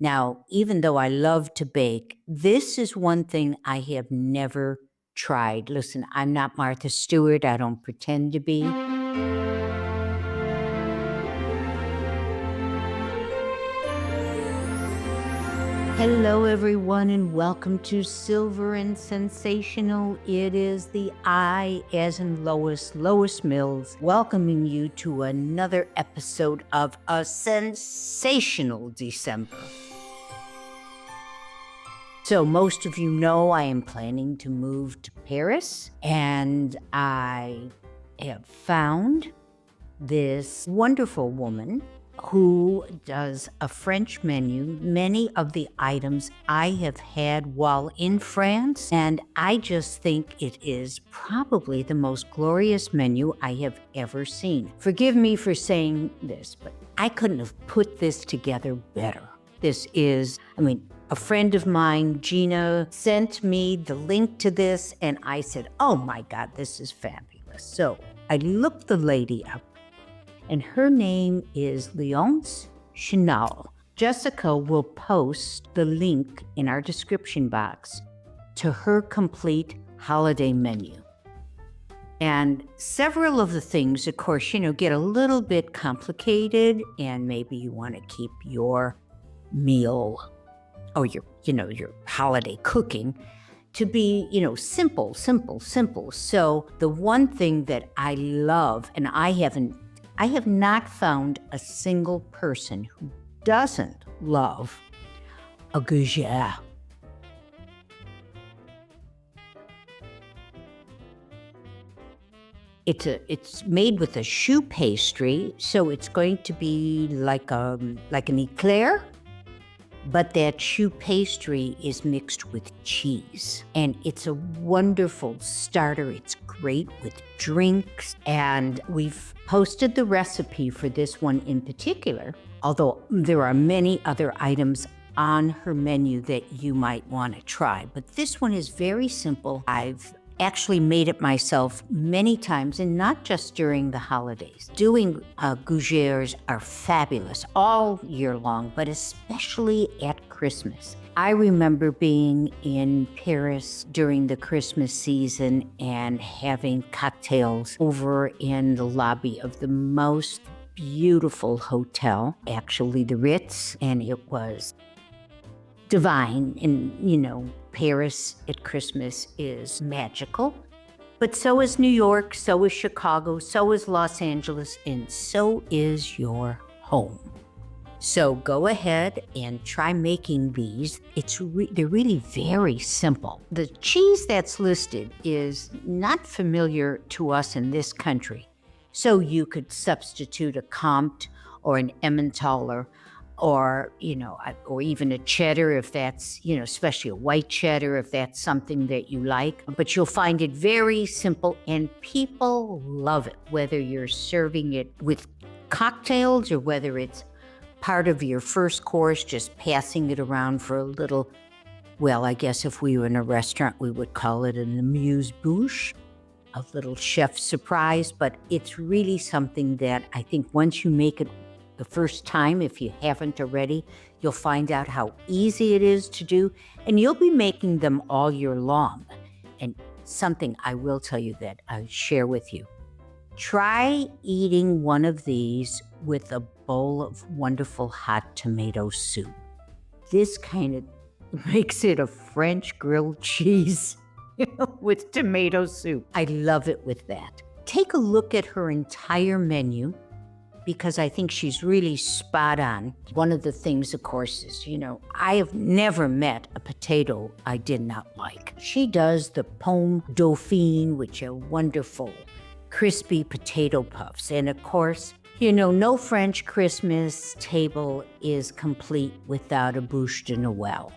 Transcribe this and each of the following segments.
Now, even though I love to bake, this is one thing I have never tried. Listen, I'm not Martha Stewart. I don't pretend to be. Hello, everyone, and welcome to Silver and Sensational. It is the I, as in Lois, Lois Mills, welcoming you to another episode of A Sensational December. So most of you know I am planning to move to Paris, and I have found this wonderful woman who does a French menu. Many of the items I have had while in France, and I just think it is probably the most glorious menu I have ever seen. Forgive me for saying this, but I couldn't have put this together better. This is, a friend of mine, Gina, sent me the link to this, and I said, oh my God, this is fabulous. So I looked the lady up, and her name is Elegance. Jessica will post the link in our description box to her complete holiday menu. And several of the things, of course, get a little bit complicated, and maybe you want to keep your meal or your holiday cooking to be, simple. So the one thing that I love, and I have not found a single person who doesn't love a gougere. It's made with a choux pastry, so it's going to be like an eclair, but that choux pastry is mixed with cheese. And it's a wonderful starter. It's great with drinks. And we've posted the recipe for this one in particular, although there are many other items on her menu that you might want to try. But this one is very simple. I've actually made it myself many times, and not just during the holidays. Doing gougères are fabulous all year long, but especially at Christmas. I remember being in Paris during the Christmas season and having cocktails over in the lobby of the most beautiful hotel, actually the Ritz, and it was divine. And, Paris at Christmas is magical, but so is New York, so is Chicago, so is Los Angeles, and so is your home. So go ahead and try making these. They're really very simple. The cheese that's listed is not familiar to us in this country, so you could substitute a Comte or an Emmentaler, or even a cheddar if that's, especially a white cheddar if that's something that you like. But you'll find it very simple, and people love it, whether you're serving it with cocktails or whether it's part of your first course, just passing it around for a little, well, I guess if we were in a restaurant, we would call it an amuse-bouche, a little chef surprise. But it's really something that I think once you make it the first time, if you haven't already, you'll find out how easy it is to do, and you'll be making them all year long. And something I will tell you that I share with you. Try eating one of these with a bowl of wonderful hot tomato soup. This kind of makes it a French grilled cheese with tomato soup. I love it with that. Take a look at her entire menu, because I think she's really spot on. One of the things, of course, is, I have never met a potato I did not like. She does the pomme dauphine, which are wonderful, crispy potato puffs. And of course, no French Christmas table is complete without a bûche de Noël.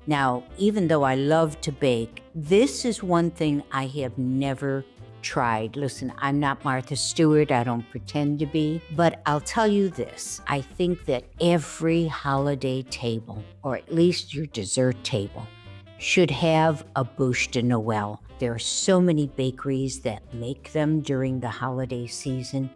Now, even though I love to bake, this is one thing I have never tried. Listen, I'm not Martha Stewart. I don't pretend to be. But I'll tell you this. I think that every holiday table, or at least your dessert table, should have a bûche de Noël. There are so many bakeries that make them during the holiday season.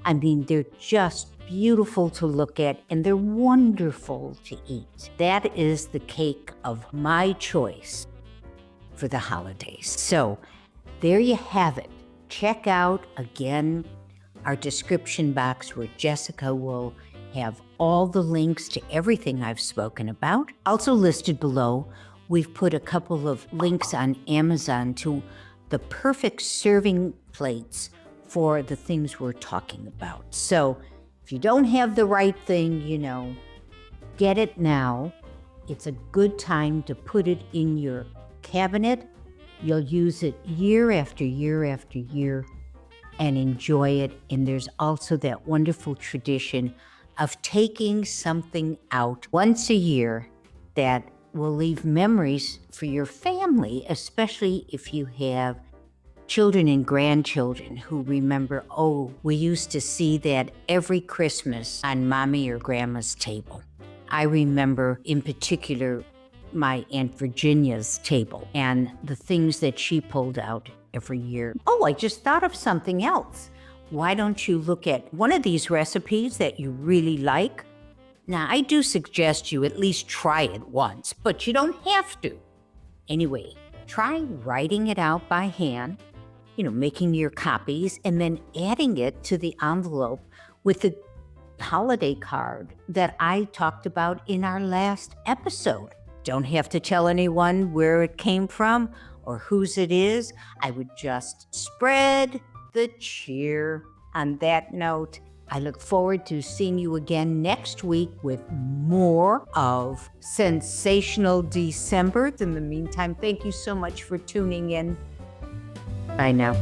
I mean, they're just beautiful to look at and they're wonderful to eat. That is the cake of my choice for the holidays. So there you have it. Check out again our description box where Jessica will have all the links to everything I've spoken about. Also listed below, we've put a couple of links on Amazon to the perfect serving plates for the things we're talking about. So if you don't have the right thing, get it now. It's a good time to put it in your cabinet. You'll use it year after year after year and enjoy it. And there's also that wonderful tradition of taking something out once a year that will leave memories for your family, especially if you have children and grandchildren who remember, oh, we used to see that every Christmas on mommy or grandma's table. I remember in particular my Aunt Virginia's table and the things that she pulled out every year. Oh, I just thought of something else. Why don't you look at one of these recipes that you really like? Now, I do suggest you at least try it once, but you don't have to. Anyway, try writing it out by hand, making your copies, and then adding it to the envelope with the holiday card that I talked about in our last episode. Don't have to tell anyone where it came from or whose it is. I would just spread the cheer. On that note, I look forward to seeing you again next week with more of Sensational December. In the meantime, thank you so much for tuning in. Bye now.